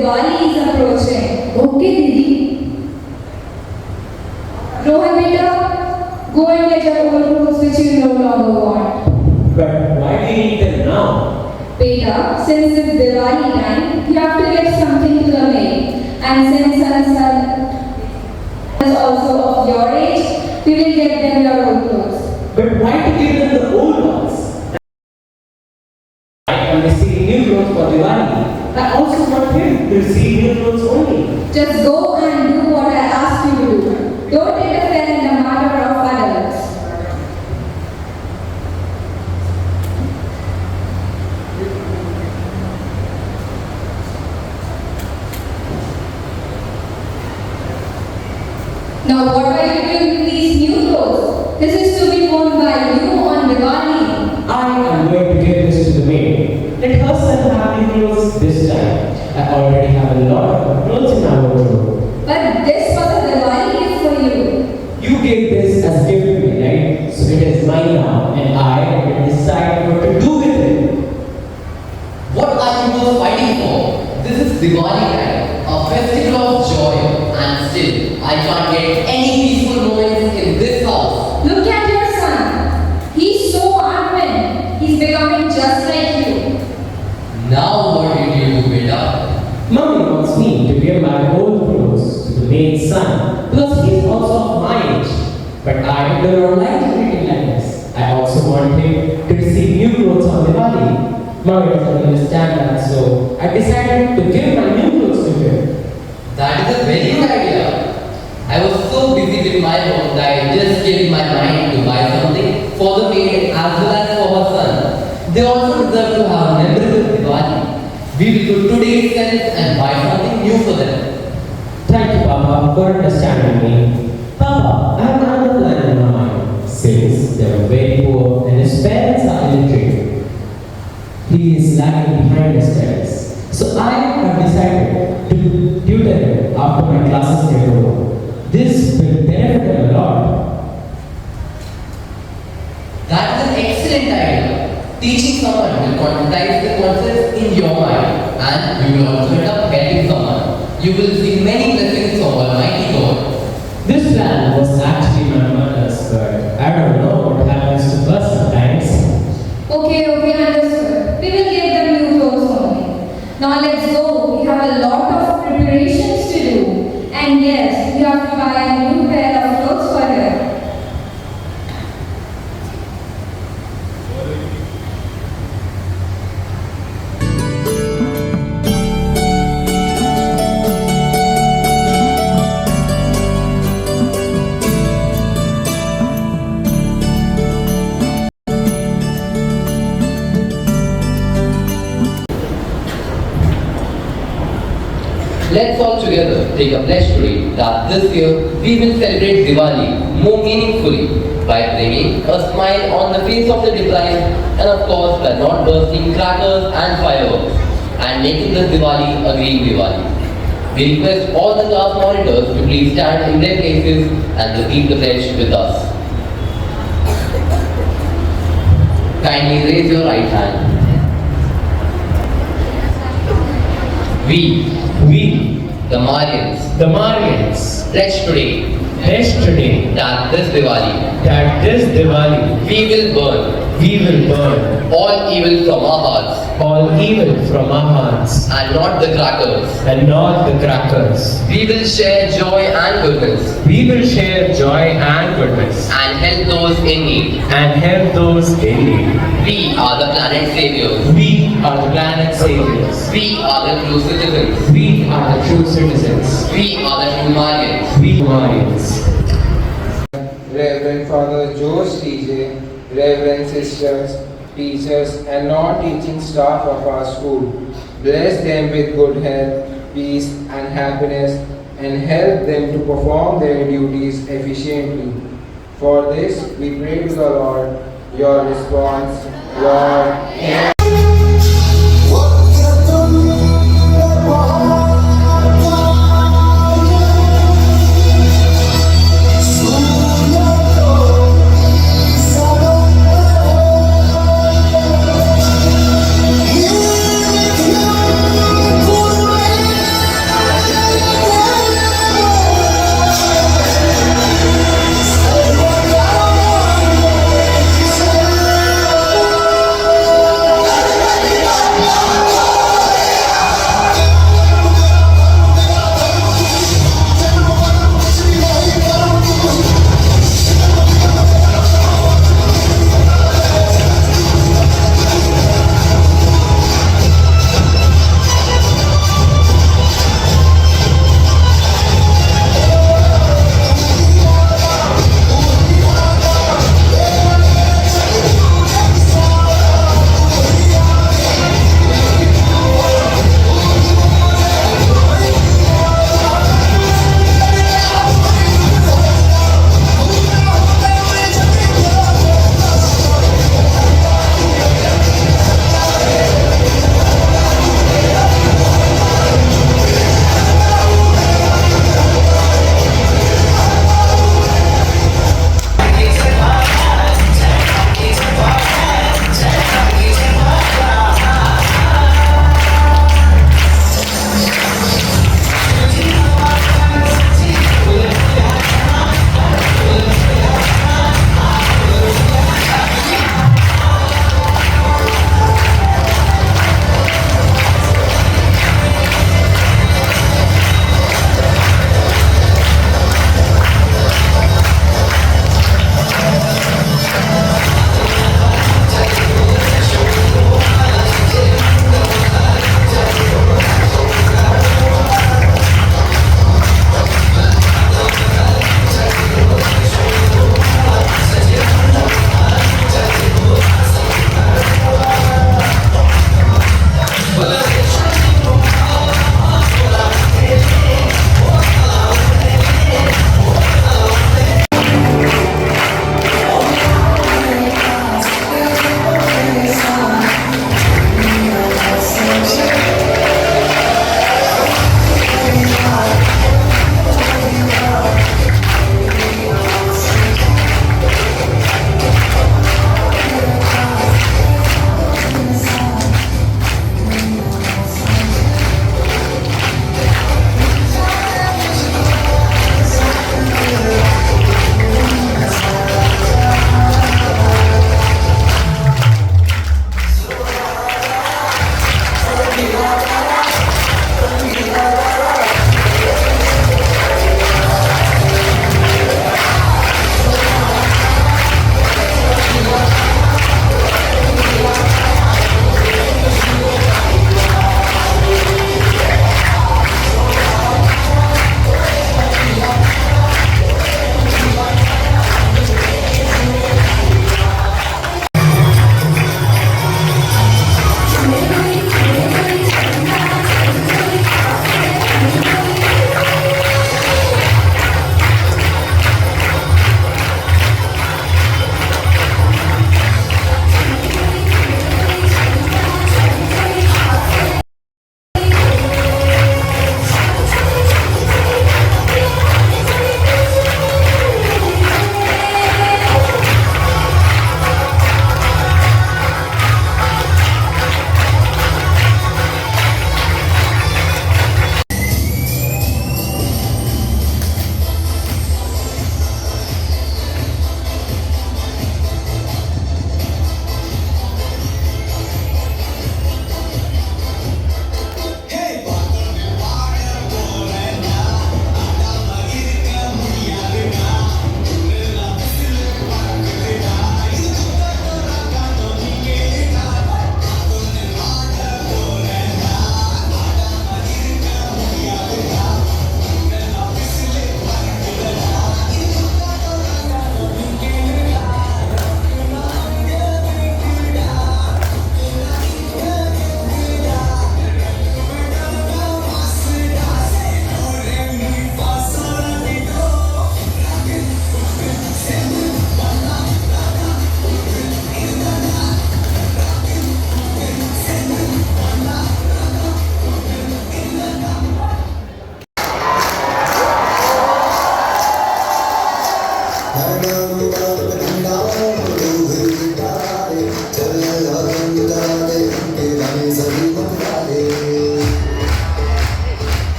Diwali is approaching. Okay, Didi. Rohan beta, go and get your old clothes which you no longer want. But why do you need them now? Beta, since it's Diwali time, you have to give something to the maid. And since son is also of your age, we will get them your old clothes. But why to give them the old ones? I am receiving new clothes for Diwali. I also want him to receive new clothes only. Just go and do what I asked you to do. Don't interfere in the matter of adults. Now what are you doing with these new clothes? This is to be worn by you on Diwali. I am going to give this to the maid. Let her son have new clothes this time. I already have a lot of clothes in my wardrobe. But this was a Diwali gift for you. You gave this as a gift to me, right? So it is mine now, and I will decide what to do with it. What are you both fighting for? This is Diwali time, a festival of joy, and still I can't get any peaceful moments in this house. Look at your son. He's so adamant. He's becoming just like you. Now what did you do, beta? Mommy wants me to give my old clothes to the maid's son because he is also of my age. But I do not like treating like this. I also want him to receive new clothes on Diwali. Mommy doesn't understand that, so I decided to give my new clothes to him. That is a very good idea. I was so busy with my work that I just gave my mind to buy something for the maid as well as for her son. They also deserve to have a memorable Diwali. We will go today itself and buy something new for them. Thank you, Papa, for understanding me. Papa, I have another plan in my mind. Since they are very poor and his parents are illiterate, he is lagging behind his studies. So I have decided to tutor him after my classes get over. This will benefit him a lot. That is an excellent idea. Teaching someone will concretize the concepts in your mind, and you will also end up helping someone. You will see many blessings from Almighty God. This plan was actually my mother's, but I don't know what happens to us sometimes. Okay, understood. We will give them new clothes only. Now let's go. We have a lot of preparations to do. And yes, we have to buy a new pair of clothes for her. Let's all together take a pledge today that this year we will celebrate Diwali more meaningfully by bringing a smile on the face of the deprived, and of course by not bursting crackers and fireworks and making this Diwali a green Diwali. We request all the class monitors to please stand in their places and repeat the pledge with us. Kindly raise your right hand. We, the Marians, pledge today today that this Diwali we will burn we will burn all evil from our hearts all evil from our hearts and not the crackers. and not the crackers. We will share joy and goodness We will share joy and goodness and help those in need. and help those in need. We are the planet saviors. We are the planet saviors. We are the true citizens. We are the true citizens. We are the true Marians. We Marians. Reverend Father George TJ, Reverend Sisters, teachers and non-teaching staff of our school. Bless them with good health, peace and happiness, and help them to perform their duties efficiently. For this, we pray to the Lord. Your response, Lord, hear.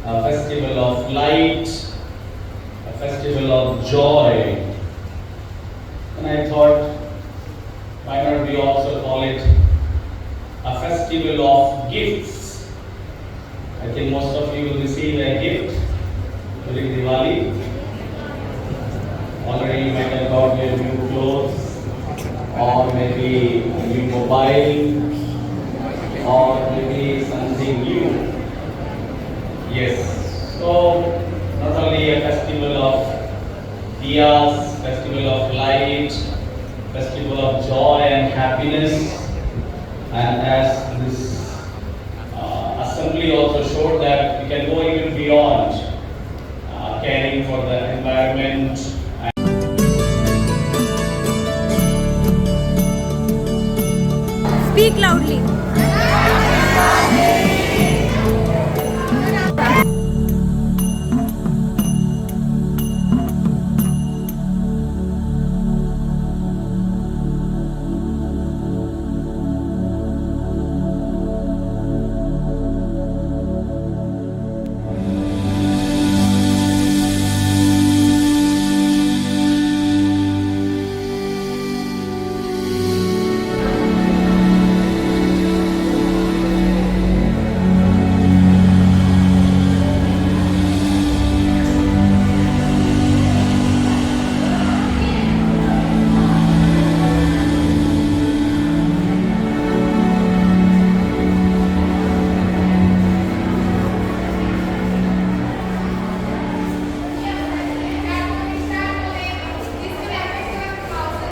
a festival of light, a festival of joy. And I thought, why not we also call it a festival of gifts? I think most of you will receive a gift during Diwali. Already you might have got your new clothes, or maybe a new mobile, or maybe something new. Yes, so not only a festival of diyas, festival of light, festival of joy and happiness, and as this assembly also showed that we can go even beyond caring for the environment. Speak loudly.